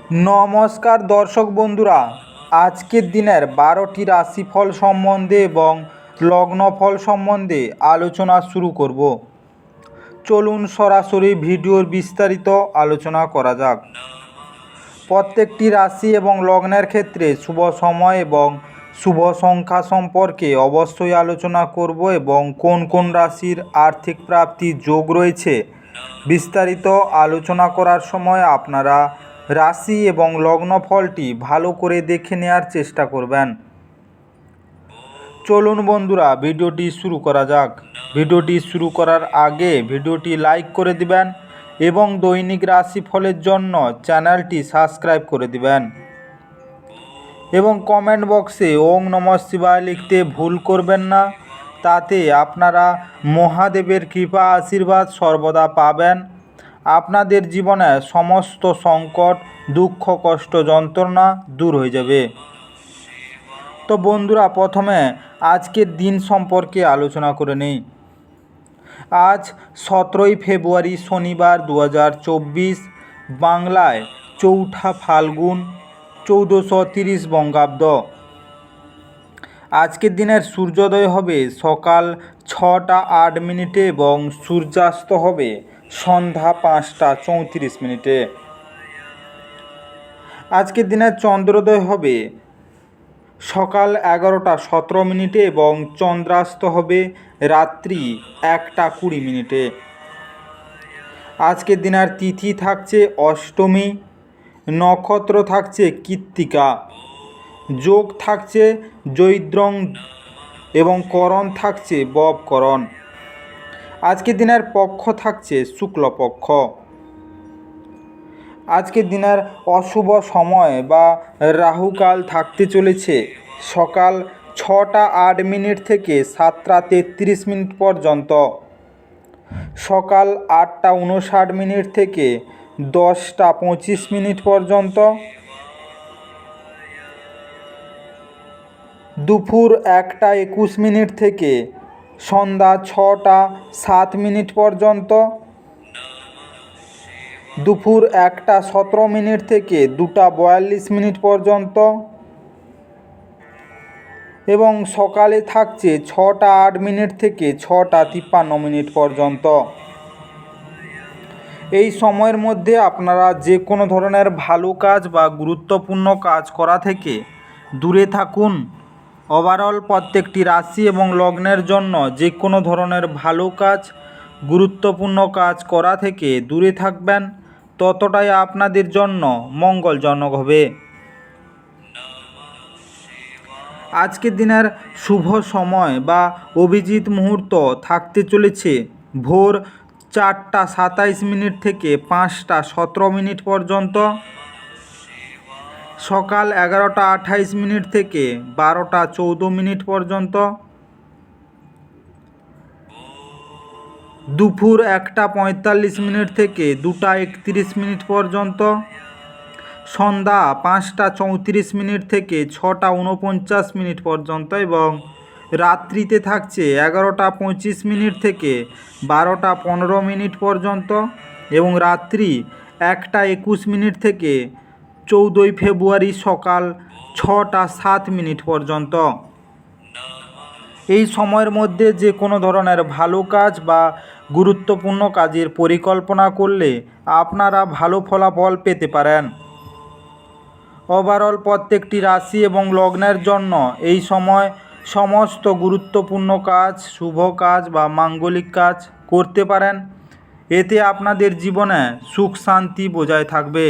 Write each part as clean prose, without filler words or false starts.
নমস্কার দর্শক বন্ধুরা, আজকের দিনের 12টি রাশিফল সম্বন্ধে এবং লগ্নফল সম্বন্ধে আলোচনা শুরু করব। চলুন সরাসরি ভিডিওর বিস্তারিত আলোচনা করা যাক। প্রত্যেকটি রাশি এবং লগ্নের ক্ষেত্রে শুভ সময় এবং শুভ সংখ্যা সম্পর্কে অবশ্যই আলোচনা করব এবং কোন কোন রাশির আর্থিক প্রাপ্তির যোগ রয়েছে বিস্তারিত আলোচনা করার সময় আপনারা রাশি এবং লগ্নফলটি ভালো করে দেখে নেওয়ার চেষ্টা করবেন। চলুন বন্ধুরা ভিডিওটি শুরু করা যাক। ভিডিওটি শুরু করার আগে ভিডিওটি লাইক করে দিবেন এবং দৈনিক রাশিফলের জন্য চ্যানেলটি সাবস্ক্রাইব করে দিবেন এবং কমেন্ট বক্সে ওং নমঃ শিবায় লিখতে ভুল করবেন না। তাতে আপনারা মহাদেবের কৃপা আশীর্বাদ সর্বদা পাবেন। আপনাদের জীবনে সমস্ত সংকট, দুঃখ, কষ্ট, যন্ত্রণা দূর হয়ে যাবে। তো বন্ধুরা, প্রথমে আজকের দিন সম্পর্কে আলোচনা করে নেই। আজ 17ই ফেব্রুয়ারি শনিবার 2024, বাংলায় 4ঠা ফাল্গুন 1430 বঙ্গাব্দ। আজকের দিনের সূর্যোদয় হবে সকাল 6টা 8 মিনিটে এবং সূর্যাস্ত হবে সন্ধ্যা 5টা 34 মিনিটে। আজকের দিনের চন্দ্রোদয় হবে সকাল 11টা 17 মিনিটে এবং চন্দ্রাস্ত হবে রাত্রি 1টা 20 মিনিটে। আজকের দিনের তিথি থাকছে অষ্টমী, নক্ষত্র থাকছে কৃত্তিকা, যোগ থাকছে জৈদ্রং এবং করণ থাকছে ববকরণ। আজকের দিনের পক্ষ থাকছে শুক্লপক্ষ। আজকের দিনের অশুভ সময় বা রাহুকাল থাকতে চলেছে সকাল 6টা 8 মিনিট থেকে 7টা 33 মিনিট পর্যন্ত, সকাল 8টা 59 মিনিট থেকে 10টা 25 মিনিট পর্যন্ত, দুপুর 1টা 21 মিনিট থেকে সন্ধ্যা 6টা 7 মিনিট পর্যন্ত, দুপুর 1টা 17 মিনিট থেকে 2টা 42 মিনিট পর্যন্ত এবং সকালে থাকছে 6টা 8 মিনিট থেকে 6টা 53 মিনিট পর্যন্ত। এই সময়ের মধ্যে আপনারা যে কোনো ধরনের ভালো কাজ বা গুরুত্বপূর্ণ কাজ করা থেকে দূরে থাকুন। ওভারঅল প্রত্যেকটি রাশি এবং লগ্নের জন্য যে কোনো ধরনের ভালো কাজ, গুরুত্বপূর্ণ কাজ করা থেকে দূরে থাকবেন, ততটাই আপনাদের জন্য মঙ্গলজনক হবে। আজকের দিনের শুভ সময় বা অভিজিৎ মুহূর্ত থাকতে চলেছে ভোর 4টা 27 মিনিট থেকে 5টা 17 মিনিট পর্যন্ত, সকাল 11টা 28 মিনিট থেকে 12টা 14 মিনিট পর্যন্ত, দুপুর 1টা 45 মিনিট থেকে 2টা 31 মিনিট পর্যন্ত, সন্ধ্যা 5টা 34 মিনিট থেকে 6টা 49 মিনিট পর্যন্ত এবং রাত্রিতে থাকছে 11টা 25 মিনিট থেকে 12টা 15 মিনিট পর্যন্ত এবং রাত্রি 1টা 21 মিনিট থেকে 14ই ফেব্রুয়ারি সকাল 6টা 7 মিনিট পর্যন্ত। এই সময়ের মধ্যে যে কোনো ধরনের ভালো কাজ বা গুরুত্বপূর্ণ কাজের পরিকল্পনা করলে আপনারা ভালো ফলাফল পেতে পারেন। ওভারঅল প্রত্যেকটি রাশি এবং লগ্নের জন্য এই সময় সমস্ত গুরুত্বপূর্ণ কাজ, শুভ কাজ বা মাঙ্গলিক কাজ করতে পারেন। এতে আপনাদের জীবনে সুখ শান্তি বজায় থাকবে।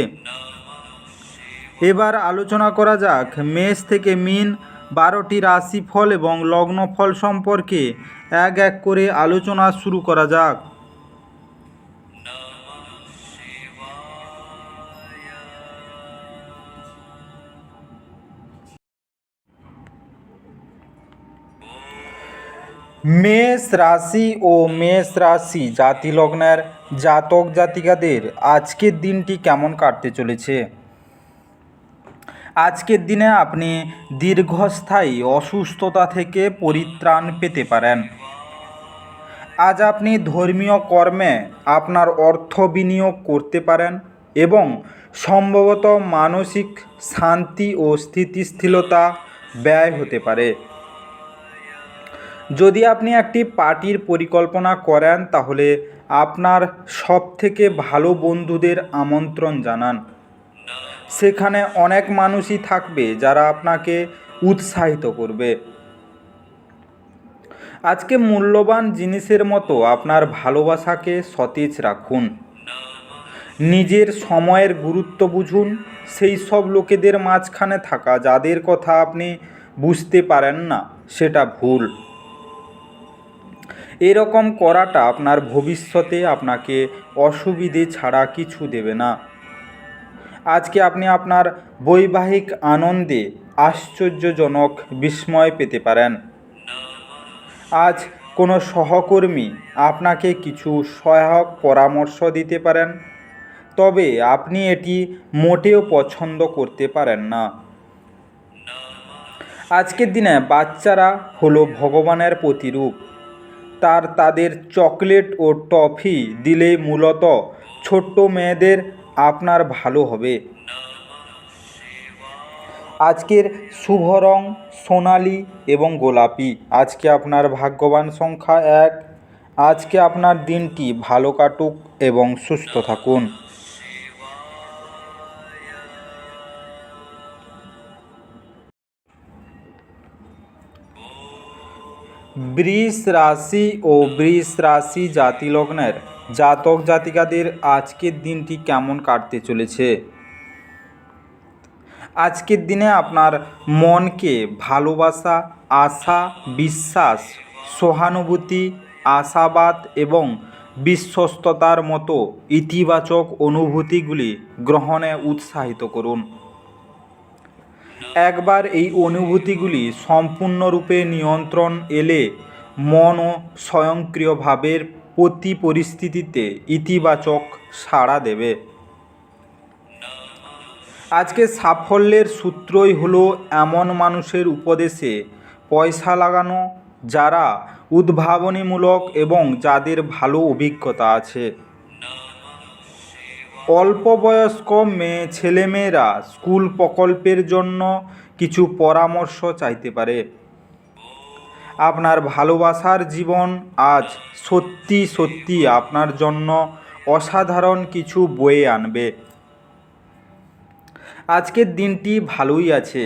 এবার আলোচনা করা যাক মেষ থেকে মীন 12টি রাশিফল এবং লগ্নফল সম্পর্কে এক এক করে আলোচনা শুরু করা যাক। মেষ রাশি ও মেষ রাশি জাতি লগ্নের জাতক জাতিকাদের আজকের দিনটি কেমন কাটতে চলেছে। আজকের দিনে আপনি দীর্ঘস্থায়ী অসুস্থতা থেকে পরিত্রাণ পেতে পারেন। আজ আপনি ধর্মীয় কর্মে আপনার অর্থ বিনিয়োগ করতে পারেন। এবং সম্ভবত মানসিক শান্তি ও স্থিতিশীলতা ব্যয় হতে পারে। যদি আপনি একটি পার্টির পরিকল্পনা করেন তাহলে আপনার সবথেকে ভালো বন্ধুদের আমন্ত্রণ জানান। সেখানে অনেক মানুষই থাকবে যারা আপনাকে উৎসাহিত করবে। আজকে মূল্যবান জিনিসের মতো আপনার ভালোবাসাকে সতেজ রাখুন। নিজের সময়ের গুরুত্ব বুঝুন। সেই সব লোকেদের মাঝখানে থাকা যাদের কথা আপনি বুঝতে পারেন না সেটা ভুল। এরকম করাটা আপনার ভবিষ্যতে আপনাকে অসুবিধে ছাড়া কিছু দেবে না। আজকে আপনি আপনার বৈবাহিক আনন্দে আশ্চর্যজনক বিস্ময় পেতে পারেন। আজ কোনো সহকর্মী আপনাকে কিছু সহায়ক পরামর্শ দিতে পারেন, তবে আপনি এটি মোটেও পছন্দ করতে পারেন না। আজকের দিনে বাচ্চারা হলো ভগবানের প্রতিরূপ। তাদের চকলেট ও টফি দিলেই মূলত ছোট্ট মেয়েদের আপনার ভালো হবে। আজকের শুভ রং সোনালি এবং গোলাপি। আজকে আপনার ভাগ্যবান সংখ্যা 1। আজকে আপনার দিনটি ভালো কাটুক এবং সুস্থ থাকুন। বৃষ রাশি ও বৃষ রাশি জাতিলগ্নের জাতক জাতিকাদের আজকের দিনটি কেমন কাটতে চলেছে। আজকের দিনে আপনার মনকে ভালোবাসা, আশা, বিশ্বাস, সহানুভূতি, আশাবাদ এবং বিশ্বস্ততার মতো ইতিবাচক অনুভূতিগুলি গ্রহণে উৎসাহিত করুন। একবার এই অনুভূতিগুলি সম্পূর্ণরূপে নিয়ন্ত্রণ এলে মনও স্বয়ংক্রিয়ভাবে প্রতি পরিস্থিতিতে ইতিবাচক সাড়া দেবে। আজকে সাফল্যের সূত্রই হলো এমন মানুষের উপদেশে পয়সা লাগানো যারা উদ্ভাবনীমূলক এবং যাদের ভালো অভিজ্ঞতা আছে। অল্প বয়স্ক ছেলেমেয়েরা স্কুল প্রকল্পের জন্য কিছু পরামর্শ চাইতে পারে। আপনার ভালোবাসার জীবন আজ সত্যি সত্যি আপনার জন্য অসাধারণ কিছু বয়ে আনবে। আজকের দিনটি ভালোই আছে।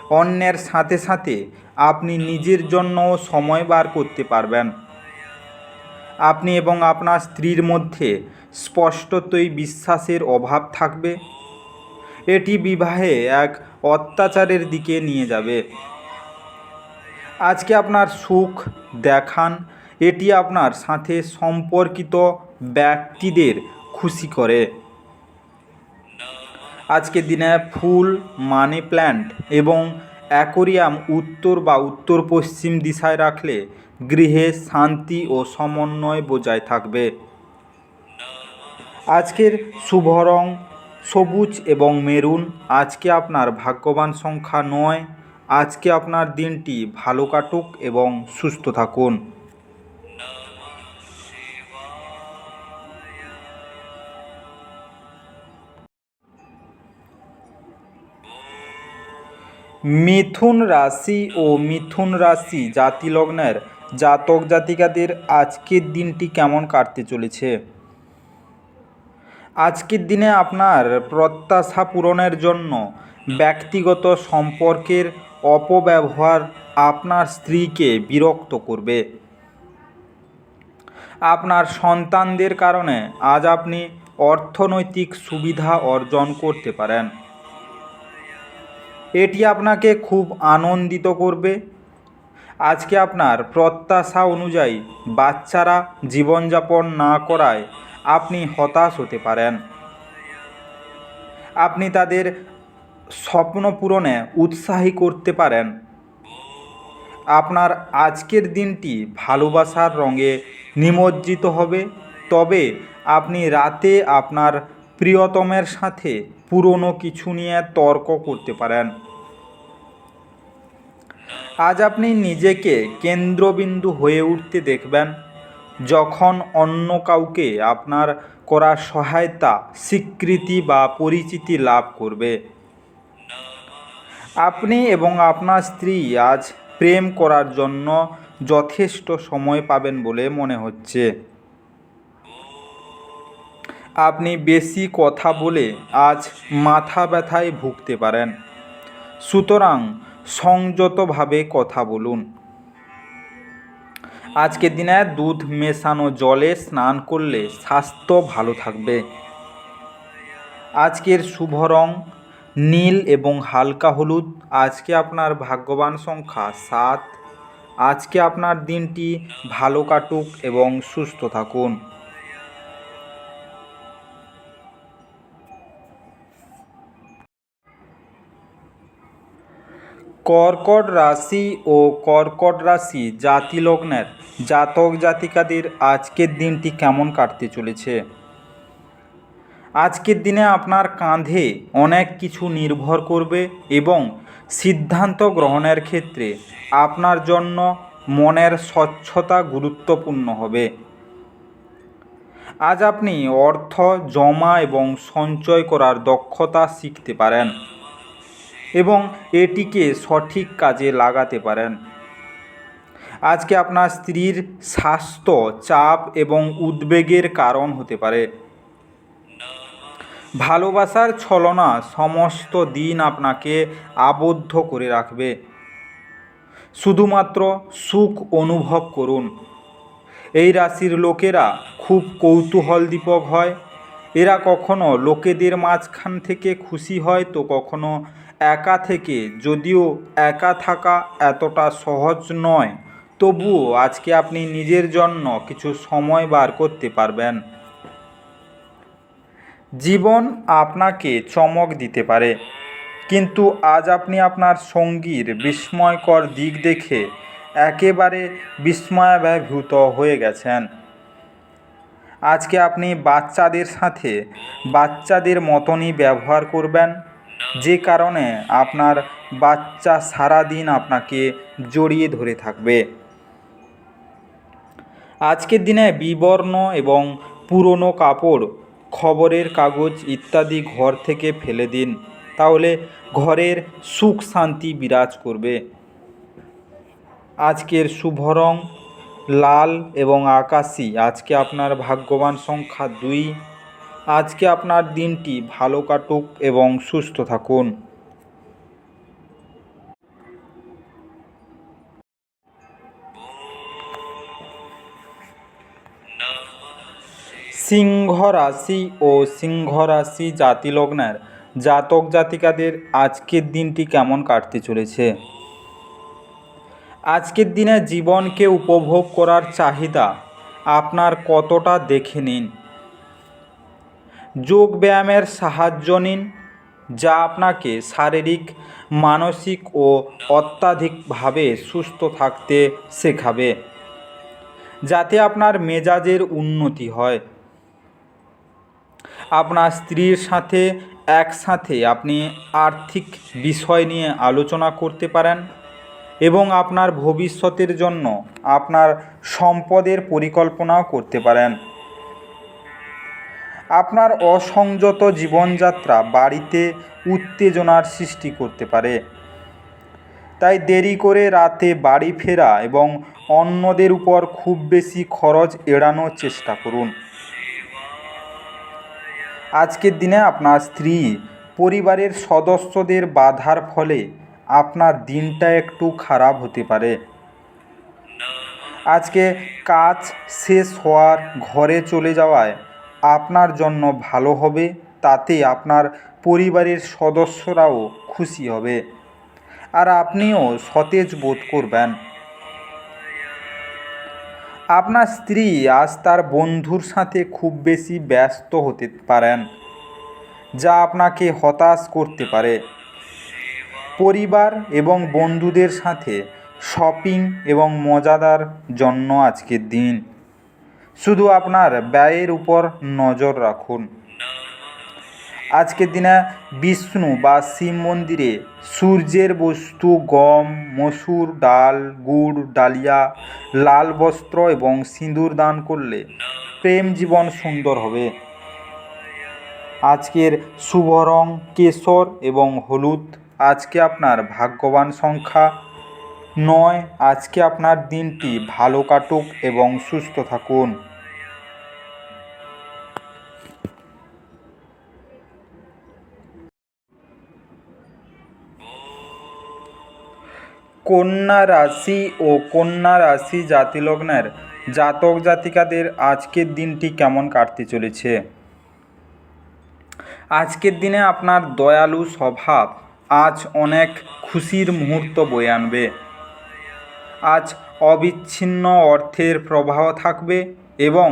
অন্যের সাথে সাথে আপনি নিজের জন্যও সময় বার করতে পারবেন। আপনি এবং আপনার স্ত্রীর মধ্যে স্পষ্টতই বিশ্বাসের অভাব থাকবে। এটি বিবাহে এক অত্যাচারের দিকে নিয়ে যাবে। আজকে আপনার সুখ দেখান, এটি আপনার সাথে সম্পর্কিত ব্যক্তিদের খুশি করে। আজকের দিনে ফুল, মানি প্ল্যান্ট এবং অ্যাকোরিয়াম উত্তর বা উত্তর পশ্চিম দিশায় রাখলে গৃহে শান্তি ও সমন্বয় বজায় থাকবে। আজকের শুভ রং সবুজ এবং মেরুন। আজকে আপনার ভাগ্যবান সংখ্যা 9। আজকে আপনার দিনটি ভালো কাটুক এবং সুস্থ থাকুন। মিথুন রাশি ও মিথুন রাশি জাতিলগ্নের জাতক জাতিকাদের আজকের দিনটি কেমন কাটতে চলেছে। আজকের দিনে আপনার প্রত্যাশা পূরণের জন্য ব্যক্তিগত সম্পর্কের অপব্যবহার আপনার স্ত্রীকে বিরক্ত করবে। আপনার সন্তানদের কারণে আজ আপনি অর্থনৈতিক সুবিধা অর্জন করতে পারেন। এটি আপনাকে খুব আনন্দিত করবে। আজকে আপনার প্রত্যাশা অনুযায়ী বাচ্চারা জীবনযাপন না করায় আপনি হতাশ হতে পারেন। আপনি তাদের স্বপ্ন পূরণে উৎসাহী করতে পারেন। আপনার আজকের দিনটি ভালোবাসার রঙে নিমজ্জিত হবে, তবে আপনি রাতে আপনার প্রিয়তমের সাথে পুরনো কিছু নিয়ে তর্ক করতে পারেন। আজ আপনি নিজেকে কেন্দ্রবিন্দু হয়ে উঠতে দেখবেন। যখন অন্য কাউকে আপনার করার সহায়তা, স্বীকৃতি বা পরিচিতি লাভ করবে। আপনি এবং আপনার স্ত্রী আজ প্রেম করার জন্য যথেষ্ট সময় পাবেন বলে মনে হচ্ছে। আপনি বেশি কথা বলে আজ মাথা ব্যথায় ভুগতে পারেন, সুতরাং সংযতভাবে কথা বলুন। আজকের দিনে দুধ মেশানো জলে স্নান করলে স্বাস্থ্য ভালো থাকবে। আজকের শুভ রং নীল এবং হালকা হলুদ। আজকে আপনার ভাগ্যবান সংখ্যা 7। আজকে আপনার দিনটি ভালো কাটুক এবং সুস্থ থাকুন। কর্কট রাশি ও কর্কট রাশি জাতি লগ্নের জাতক জাতিকাদের আজকের দিনটি কেমন কাটতে চলেছে? আজকের দিনে আপনার কাঁধে অনেক কিছু নির্ভর করবে এবং সিদ্ধান্ত গ্রহণের ক্ষেত্রে আপনার জন্য মনের স্বচ্ছতা গুরুত্বপূর্ণ হবে। আজ আপনি অর্থ জমা এবং সঞ্চয় করার দক্ষতা শিখতে পারেন এবং এটিকে সঠিক কাজে লাগাতে পারেন। আজকে আপনার স্ত্রীর স্বাস্থ্য চাপ এবং উদ্বেগের কারণ হতে পারে। ভালোবাসার ছলনা সমস্ত দিন আপনাকে আবদ্ধ করে রাখবে। শুধুমাত্র সুখ অনুভব করুন। এই রাশির লোকেরা খুব কৌতূহলদীপক হয়। এরা কখনো লোকেদের মাঝখান থেকে খুশি হয় তো কখনো একা থেকে। যদিও একা থাকা এতটা সহজ নয়, তবুও আজকে আপনি নিজের জন্য কিছু সময় বার করতে পারবেন। জীবন আপনাকে চমক দিতে পারে, কিন্তু আজ আপনি আপনার সঙ্গীর বিস্ময়কর দিক দেখে একেবারে বিস্ময়াভিভূত হয়ে গেছেন। আজকে আপনি বাচ্চাদের সাথে বাচ্চাদের মতনই ব্যবহার করবেন, যে কারণে আপনার বাচ্চা সারাদিন আপনাকে জড়িয়ে ধরে থাকবে। আজকের দিনে বিবর্ণ এবং পুরনো কাপড়, খবরের কাগজ ইত্যাদি ঘর থেকে ফেলে দিন, তাহলে ঘরের সুখ শান্তি বিরাজ করবে। আজকের শুভ রং লাল এবং আকাশি। আজকে আপনার ভাগ্যবান সংখ্যা 2। আজকে আপনার দিনটি ভালো কাটুক এবং সুস্থ থাকুন। সিংহ রাশি ও সিংহ রাশি জাতি লগ্নের জাতক জাতিকাদের আজকের দিনটি কেমন কাটতে চলেছে? আজকের দিনে জীবনকে উপভোগ করার চাহিদা আপনার কতটা দেখে নিন। যোগ ব্যায়ামের সাহায্য নিন, যা আপনাকে শারীরিক, মানসিক ও অত্যাধিকভাবে সুস্থ থাকতে শেখাবে, যাতে আপনার মেজাজের উন্নতি হয়। আপনার স্ত্রীর সাথে একসাথে আপনি আর্থিক বিষয় নিয়ে আলোচনা করতে পারেন এবং আপনার ভবিষ্যতের জন্য আপনার সম্পদের পরিকল্পনাও করতে পারেন। আপনার অসংযত জীবনযাত্রা বাড়িতে উত্তেজনার সৃষ্টি করতে পারে, তাই দেরি করে রাতে বাড়ি ফেরা এবং অন্যদের উপর খুব বেশি খরচ এড়ানোর চেষ্টা করুন। আজকের দিনে আপনার স্ত্রী পরিবারের সদস্যদের বাধার ফলে আপনার দিনটা একটু খারাপ হতে পারে। আজকে কাজ শেষ হওয়ার ঘরে চলে যাওয়ায় আপনার জন্য ভালো হবে, তাতে আপনার পরিবারের সদস্যরাও খুশি হবে আর আপনিও সতেজ বোধ করবেন। আপনার স্ত্রী আজ তার বন্ধুর সাথে খুব বেশি ব্যস্ত হতে পারেন, যা আপনাকে হতাশ করতে পারে। পরিবার এবং বন্ধুদের সাথে শপিং এবং মজাদার জন্য আজকের দিন। শুধু আপনার ব্যয়ের উপর নজর রাখুন। আজকের দিনে বিষ্ণু বা শিব মন্দিরে সূর্যের বস্তু গম, মসুর ডাল, গুড়, ডালিয়া, লাল বস্ত্র এবং সিঁদুর দান করলে প্রেম জীবন সুন্দর হবে। আজকের শুভ রং কেশর এবং হলুদ। আজকে আপনার ভাগ্যবান সংখ্যা 9। আজকে আপনার দিনটি ভালো কাটুক এবং সুস্থ থাকুন। কন্যা রাশি ও কন্যা রাশি জাতিলগ্নের জাতক জাতিকাদের আজকের দিনটি কেমন কাটতে চলেছে। আজকের দিনে আপনার দয়ালু স্বভাব আজ অনেক খুশির মুহূর্ত বয়ে আনবে। আজ অবিচ্ছিন্ন অর্থের প্রবাহ থাকবে এবং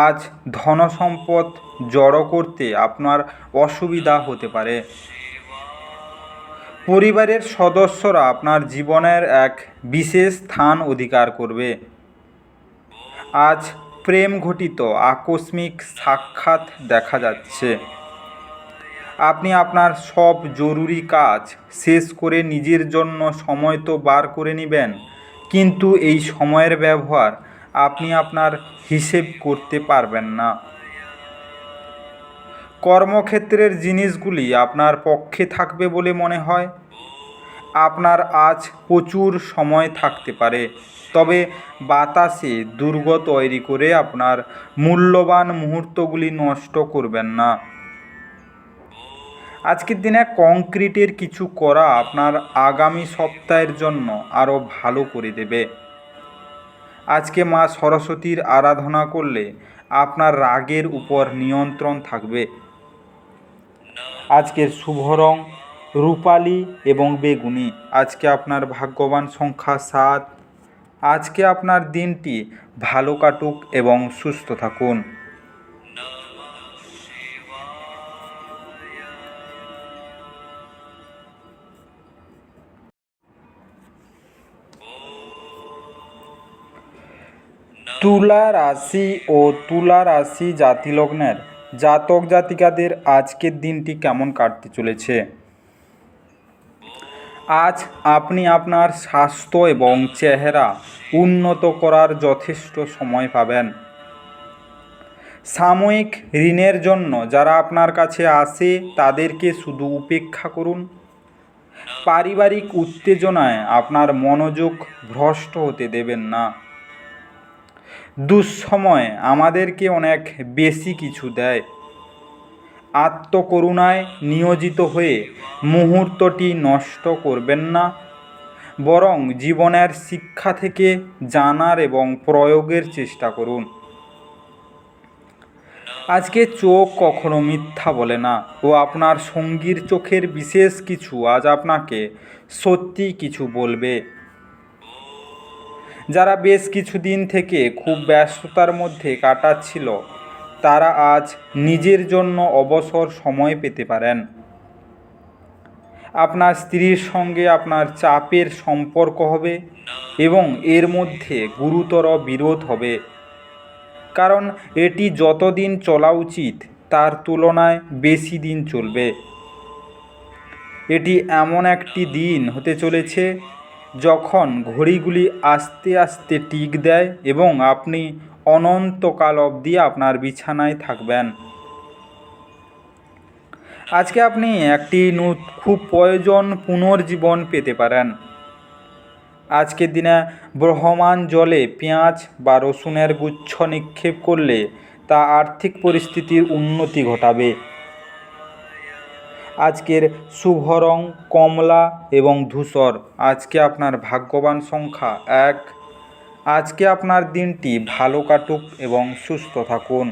আজ ধনসম্পদ জড়ো করতে আপনার অসুবিধা হতে পারে। পরিবারের সদস্যরা আপনার জীবনের এক বিশেষ স্থান অধিকার করবে। আজ প্রেম ঘটিত আকস্মিক সাক্ষাৎ দেখা যাচ্ছে। আপনি আপনার সব জরুরি কাজ শেষ করে নিজের জন্য সময় তো বার করে নেবেন, কিন্তু এই সময়ের ব্যবহার আপনি আপনার হিসেব করতে পারবেন না। কর্মক্ষেত্রের জিনিসগুলি আপনার পক্ষে থাকবে বলে মনে হয়। আপনার আজ প্রচুর সময় থাকতে পারে, তবে বাতাসে দুর্গ তৈরি করে আপনার মূল্যবান মুহূর্তগুলি নষ্ট করবেন না। আজকের দিনে কংক্রিটের কিছু করা আপনার আগামী সপ্তাহের জন্য আরও ভালো করে দেবে। আজকে মা সরস্বতীর আরাধনা করলে আপনার রাগের উপর নিয়ন্ত্রণ থাকবে। আজকের শুভ রং রূপালি এবং বেগুনি। আজকে আপনার ভাগ্যবান সংখ্যা 7। আজকে আপনার দিনটি ভালো কাটুক এবং সুস্থ থাকুন। তুলা রাশি ও তুলা রাশি জাতিলগ্নের জাতক জাতিকাদের আজকের দিনটি কেমন কাটতে চলেছে। আজ আপনি আপনার স্বাস্থ্য এবং চেহারা উন্নত করার যথেষ্ট সময় পাবেন। সাময়িক ঋণের জন্য যারা আপনার কাছে আসে তাদেরকে শুধু উপেক্ষা করুন। পারিবারিক উত্তেজনায় আপনার মনোযোগ ভ্রষ্ট হতে দেবেন না। দুঃসময় আমাদেরকে অনেক বেশি কিছু দেয়। আত্মকরুণায় নিয়োজিত হয়ে মুহূর্তটি নষ্ট করবেন না, বরং জীবনের শিক্ষা থেকে জানার এবং প্রয়োগের চেষ্টা করুন। আজকে চোখ কখনো মিথ্যা বলে না ও আপনার সঙ্গীর চোখের বিশেষ কিছু আজ আপনাকে সত্যি কিছু বলবে। যারা বেশ কিছুদিন থেকে খুব ব্যস্ততার মধ্যে কাটাচ্ছিল তারা আজ নিজের জন্য অবসর সময় পেতে পারেন। আপনার স্ত্রীর সঙ্গে আপনার চাপের সম্পর্ক হবে এবং এর মধ্যে গুরুতর বিরোধ হবে, কারণ এটি যতদিন চলা উচিত তার তুলনায় বেশি দিন চলবে। এটি এমন একটি দিন হতে চলেছে যখন ঘড়িগুলি আস্তে আস্তে টিক দেয় এবং আপনি অনন্তকাল অবধি আপনার বিছানায় থাকবেন। আজকে আপনি একটি খুব প্রয়োজন পুনর্জীবন পেতে পারেন। আজকের দিনে বহমান জলে পেঁয়াজ বা রসুনের গুচ্ছ নিক্ষেপ করলে তা আর্থিক পরিস্থিতির উন্নতি ঘটাবে। আজকের শুভ রং কমলা এবং ধূসর। আজকে আপনার ভাগ্যবান সংখ্যা 1। আজকে আপনার দিনটি ভালো কাটুক এবং সুস্থ থাকুন।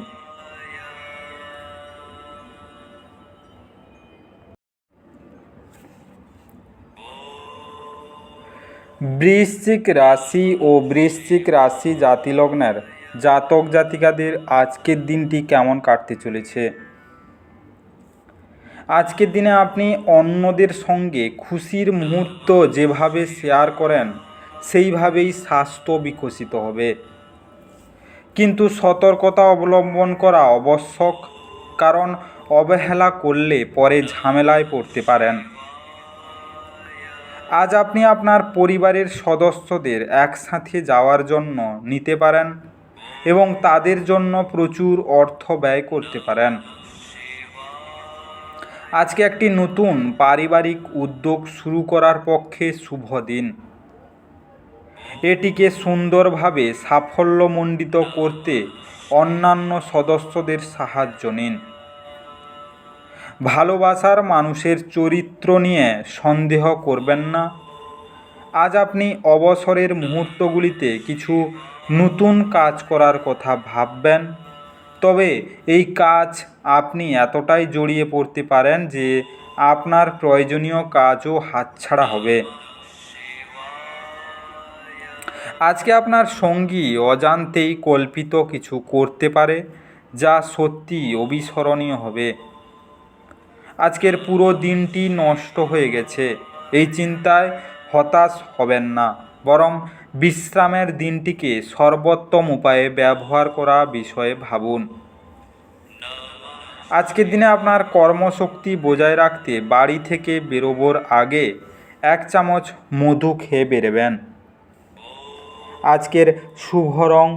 বৃশ্চিক রাশি ও বৃশ্চিক রাশি জাতিলগ্নের জাতক জাতিকাদের আজকের দিনটি কেমন কাটতে চলেছে। আজকের দিনে আপনি অন্যদের সঙ্গে খুশির মুহূর্ত যেভাবে শেয়ার করেন সেইভাবেই স্বাস্থ্য বিকশিত হবে, কিন্তু সতর্কতা অবলম্বন করা আবশ্যক, কারণ অবহেলা করলে পরে ঝামেলায় পড়তে পারেন। আজ আপনি আপনার পরিবারের সদস্যদের একসাথে যাওয়ার জন্য নিতে পারেন এবং তাদের জন্য প্রচুর অর্থ ব্যয় করতে পারেন। আজকে একটি নতুন পারিবারিক উদ্যোগ শুরু করার পক্ষে শুভ দিন। এটিকে সুন্দরভাবে সাফল্যমণ্ডিত করতে অন্যান্য সদস্যদের সাহায্য নিন। ভালোবাসার মানুষের চরিত্র নিয়ে সন্দেহ করবেন না। আজ আপনি অবসরের মুহূর্তগুলিতে কিছু নতুন কাজ করার কথা ভাববেন, তবে এই কাজ আপনি এতটাই জড়িয়ে পড়তে পারেন যে আপনার প্রয়োজনীয় কাজও হাতছাড়া হবে। আজকে আপনার সঙ্গী অজান্তেই কল্পিত কিছু করতে পারে যা সত্যি অবিস্মরণীয় হবে। আজকের পুরো দিনটি নষ্ট হয়ে গেছে এই চিন্তায় হতাশ হবেন না, বরং বিশ্রামের দিনটিকে সর্বোত্তম উপায়ে ব্যবহার করা বিষয়ে ভাবুন। আজকের দিনে আপনার কর্মশক্তি বজায় রাখতে বাড়ি থেকে বেরোবার আগে 1 চামচ মধু খেয়ে বেরোবেন। আজকের শুভ রং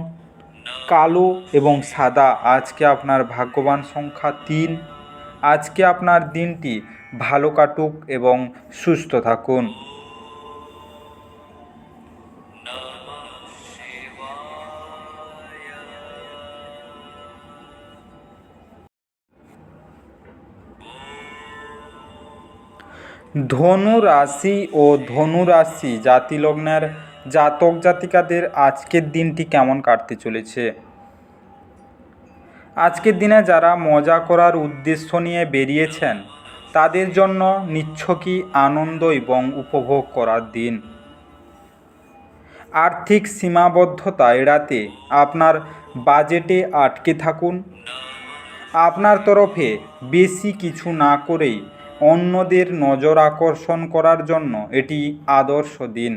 কালো এবং সাদা। আজকে আপনার ভাগ্যবান সংখ্যা 3। আজকে আপনার দিনটি ভালো কাটুক এবং সুস্থ থাকুন। ধনু রাশি ও ধনু রাশি জাতিলগ্নের জাতক জাতিকাদের আজকের দিনটি কেমন কাটতে চলেছে? আজকের দিনে যারা মজা করার উদ্দেশ্য নিয়ে বেরিয়েছেন তাদের জন্য নিছকই আনন্দ এবং উপভোগ করার দিন। আর্থিক সীমাবদ্ধতা এড়াতে আপনার বাজেটে আটকে থাকুন। আপনার তরফে বেশি কিছু না করেই অন্যদের নজর আকর্ষণ করার জন্য এটি আদর্শ দিন।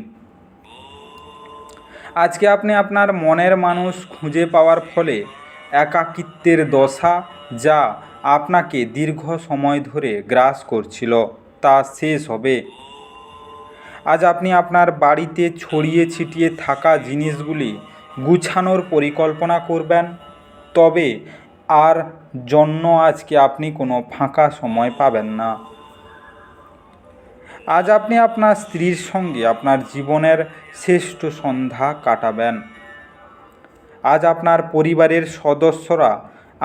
আজকে আপনি আপনার মনের মানুষ খুঁজে পাওয়ার ফলে একাকিত্বের দশা যা আপনাকে দীর্ঘ সময় ধরে গ্রাস করছিল তা শেষ হবে। আজ আপনি আপনার বাড়িতে ছড়িয়ে ছিটিয়ে থাকা জিনিসগুলি গুছানোর পরিকল্পনা করবেন, তবে আর জন্য আজকে আপনি কোনো ফাঁকা সময় পাবেন না। আজ আপনি আপনার স্ত্রীর সঙ্গে আপনার জীবনের শ্রেষ্ঠ সন্ধ্যা কাটাবেন। আজ আপনার পরিবারের সদস্যরা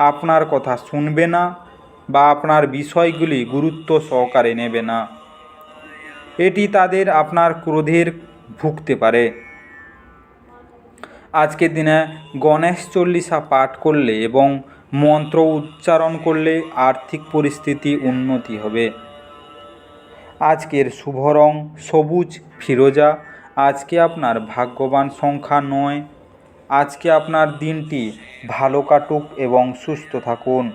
আপনার কথা শুনবে না বা আপনার বিষয়গুলি গুরুত্ব সহকারে নেবে না। এটি তাদের আপনার ক্রোধের ভুগতে পারে। আজকের দিনে গণেশ চল্লিশা পাঠ করলে এবং মন্ত্র উচ্চারণ করলে আর্থিক পরিস্থিতি উন্নতি হবে। আজকের শুভ রং সবুজ ফিরোজা। আজকে আপনার ভাগ্যবান সংখ্যা 9। আজকে আপনার দিনটি ভালো কাটুক এবং সুস্থ থাকুন।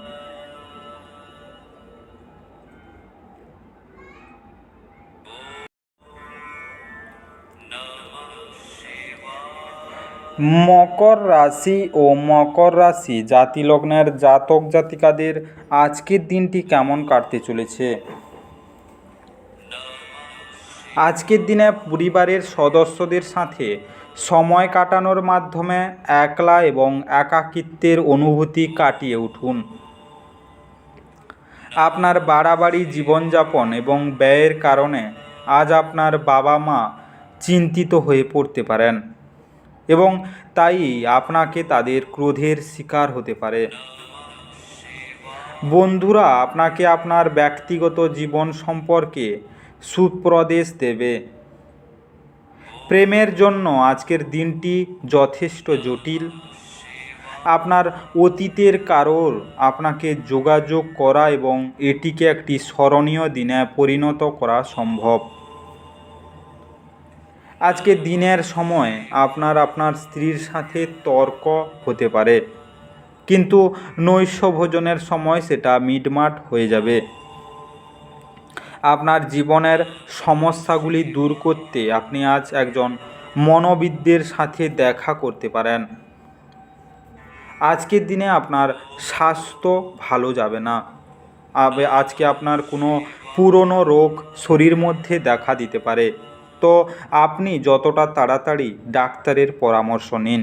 মকর রাশি ও মকর রাশি জাতিলগ্নের জাতক জাতিকাদের আজকের দিনটি কেমন কাটতে চলেছে? আজকের দিনে পরিবারের সদস্যদের সাথে সময় কাটানোর মাধ্যমে একলা এবং একাকিত্বের অনুভূতি কাটিয়ে উঠুন। আপনার বাড়াবাড়ি জীবনযাপন এবং ব্যয়ের কারণে আজ আপনার বাবা মা চিন্তিত হয়ে পড়তে পারেন এবং তাই আপনাকে তাদের ক্রোধের শিকার হতে পারে। বন্ধুরা আপনাকে আপনার ব্যক্তিগত জীবন সম্পর্কে সুপ্রদেশ দেবে। প্রেমের জন্য আজকের দিনটি যথেষ্ট জটিল। আপনার অতীতের কারোর আপনাকে যোগাযোগ করা এবং এটিকে একটি স্মরণীয় দিনে পরিণত করা সম্ভব। আজকে দিনের সময় আপনার স্ত্রীর সাথে তর্ক হতে পারে, কিন্তু নৈশ ভোজনের সময় সেটা মিটমাট হয়ে যাবে। আপনার জীবনের সমস্যাগুলি দূর করতে আপনি আজ একজন মনোবিদদের সাথে দেখা করতে পারেন। আজকের দিনে আপনার স্বাস্থ্য ভালো যাবে না। আজকে আপনার কোনো পুরনো রোগ শরীর মধ্যে দেখা দিতে পারে, তো আপনি যতটা তাড়াতাড়ি ডাক্তারের পরামর্শ নিন।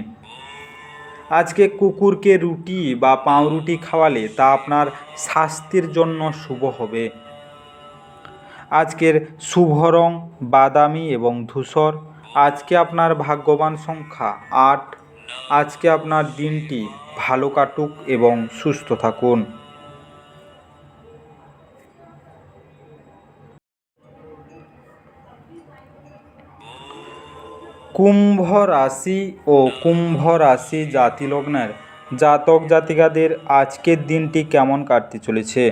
আজকে কুকুরকে রুটি বা পাউরুটি খাওয়ালে তা আপনার স্বাস্থ্যের জন্য শুভ হবে। আজকের শুভ রং বাদামি এবং ধূসর। আজকে আপনার ভাগ্যবান সংখ্যা 8। আজকে আপনার দিনটি ভালো কাটুক এবং সুস্থ থাকুন। কুম্ভ রাশি ও কুম্ভ রাশি জাতিলগ্নের জাতক জাতিকাদের আজকের দিনটি কেমন কাটতে চলেছে?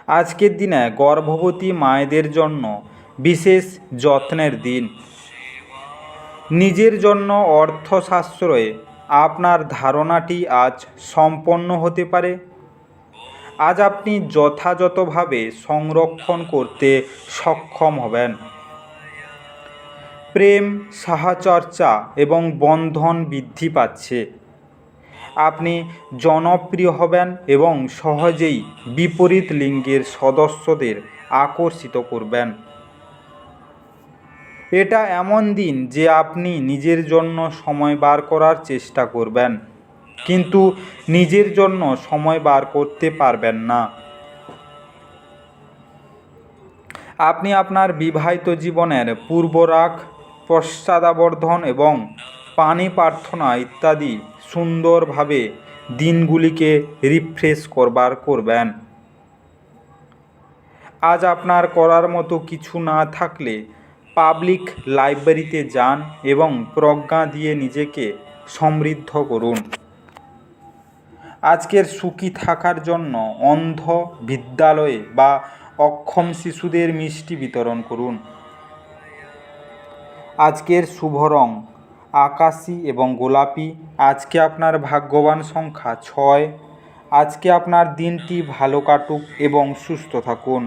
আজকের দিনে গর্ভবতী মায়েদের জন্য বিশেষ যত্নের দিন। নিজের জন্য অর্থ সাশ্রয়ে আপনার ধারণাটি আজ সম্পন্ন হতে পারে। আজ আপনি যথাযথভাবে সংরক্ষণ করতে সক্ষম হবেন। প্রেম, সাহচর্চা এবং বন্ধন বৃদ্ধি পাচ্ছে। আপনি জনপ্রিয় হবেন এবং সহজেই বিপরীত লিঙ্গের সদস্যদের আকর্ষিত করবেন। এটা এমন দিন যে আপনি নিজের জন্য সময় বার করার চেষ্টা করবেন, কিন্তু নিজের জন্য সময় বার করতে পারবেন না। আপনি আপনার বিবাহিত জীবনের পূর্বরাগ, পশ্চাদাবর্তন এবং পানি প্রার্থনা ইত্যাদি সুন্দরভাবে দিনগুলিকে রিফ্রেশ করবেন। আজ আপনার করার মতো কিছু না থাকলে পাবলিক লাইব্রেরিতে যান এবং প্রজ্ঞা দিয়ে নিজেকে সমৃদ্ধ করুন। আজকের সুখী থাকার জন্য অন্ধ বিদ্যালয়ে বা অক্ষম শিশুদের মিষ্টি বিতরণ করুন। আজকের শুভ রং আকাশী এবং গোলাপি। আজকে আপনার ভাগ্যবান সংখ্যা 6। আজকে আপনার দিনটি ভালো কাটুক এবং সুস্থ থাকুন।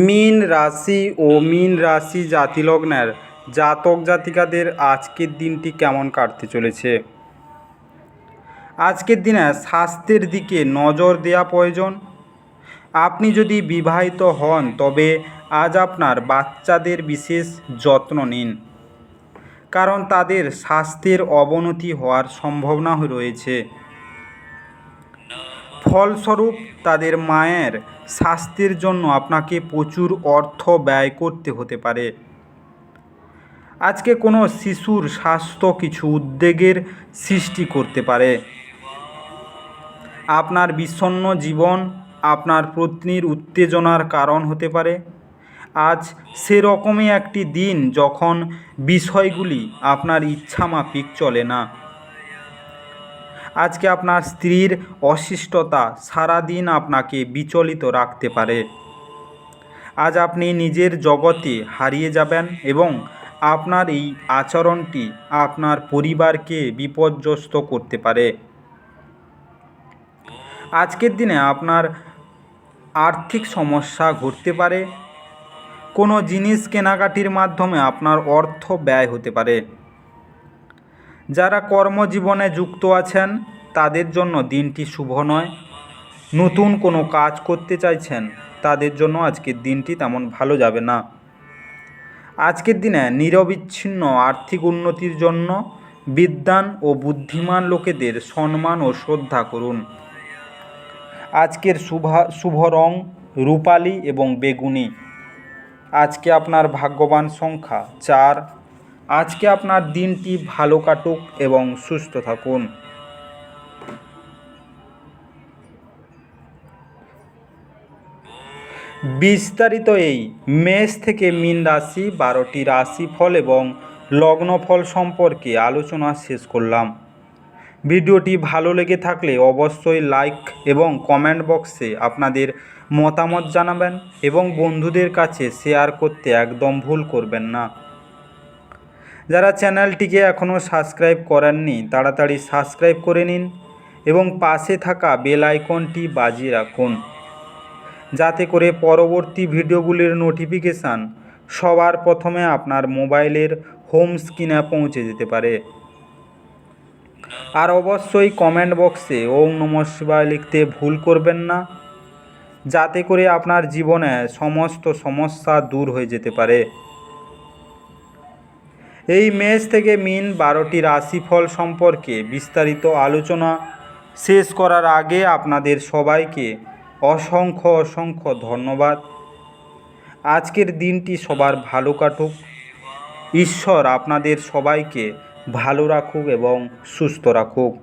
মীন রাশি ও মীন রাশি জাতিলগ্নের জাতক জাতিকাদের আজকের দিনটি কেমন কাটতে চলেছে? আজকের দিনে স্বাস্থ্যের দিকে নজর দেওয়া প্রয়োজন। আপনি যদি বিবাহিত হন তবে আজ আপনার বাচ্চাদের বিশেষ যত্ন নিন, কারণ তাদের স্বাস্থ্যের অবনতি হওয়ার সম্ভাবনা রয়েছে। ফলস্বরূপ তাদের মায়ের স্বাস্থ্যের জন্য আপনাকে প্রচুর অর্থ ব্যয় করতে হতে পারে। আজকে কোনো শিশুর স্বাস্থ্য কিছু উদ্বেগের সৃষ্টি করতে পারে। আপনার বিষণ্ণ জীবন আপনার পত্নীর উত্তেজনার কারণ হতে পারে। আজ সেরকমই একটি দিন যখন বিষয়গুলি আপনার ইচ্ছামাফিক চলে না। আজকে আপনার স্ত্রীর অশিষ্টতা সারাদিন আপনাকে বিচলিত রাখতে পারে। আজ আপনি নিজের জগতে হারিয়ে যাবেন এবং আপনার এই আচরণটি আপনার পরিবারকে বিপর্যস্ত করতে পারে। আজকের দিনে আপনার আর্থিক সমস্যা ঘটতে পারে। কোনো জিনিস কেনাকাটির মাধ্যমে আপনার অর্থ ব্যয় হতে পারে। যারা কর্মজীবনে যুক্ত আছেন তাদের জন্য দিনটি শুভ নয়। নতুন কোনো কাজ করতে চাইছেন তাদের জন্য আজকের দিনটি তেমন ভালো যাবে না। আজকের দিনে নিরবিচ্ছিন্ন আর্থিক উন্নতির জন্য বিদ্বান ও বুদ্ধিমান লোকেদের সম্মান ও শ্রদ্ধা করুন। আজকের শুভ রং রূপালি এবং বেগুনি। আজকে আপনার ভাগ্যবান সংখ্যা 4। আজকে আপনার দিনটি ভালো কাটুক এবং সুস্থ থাকুন। বিস্তারিত এই মেষ থেকে মীন রাশি 12টি রাশিফল এবং লগ্নফল সম্পর্কে আলোচনা শেষ করলাম। ভিডিওটি ভালো লেগে থাকলে অবশ্যই লাইক এবং কমেন্ট বক্সে আপনাদের মতামত জানাবেন এবং বন্ধুদের কাছে শেয়ার করতে একদম ভুল করবেন না। যারা চ্যানেলটিকে এখনও সাবস্ক্রাইব করেননি তাড়াতাড়ি সাবস্ক্রাইব করে নিন এবং পাশে থাকা বেল আইকনটি বাজিয়ে রাখুন, যাতে করে পরবর্তী ভিডিওগুলির নোটিফিকেশান সবার প্রথমে আপনার মোবাইলের হোম স্ক্রিনে পৌঁছে যেতে পারে। আর অবশ্যই কমেন্ট বক্সে ওম নমঃ শিবায় লিখতে ভুল করবেন না, যাতে করে আপনার জীবনে সমস্ত সমস্যা দূর হয়ে যেতে পারে। এই মেষ থেকে মিন 12টি রাশিফল সম্পর্কে বিস্তারিত আলোচনা শেষ করার আগে আপনাদের সবাইকে অসংখ্য অসংখ্য ধন্যবাদ। আজকের দিনটি সবার ভালো কাটুক। ঈশ্বর আপনাদের সবাইকে ভালো রাখুক এবং সুস্থ রাখুক।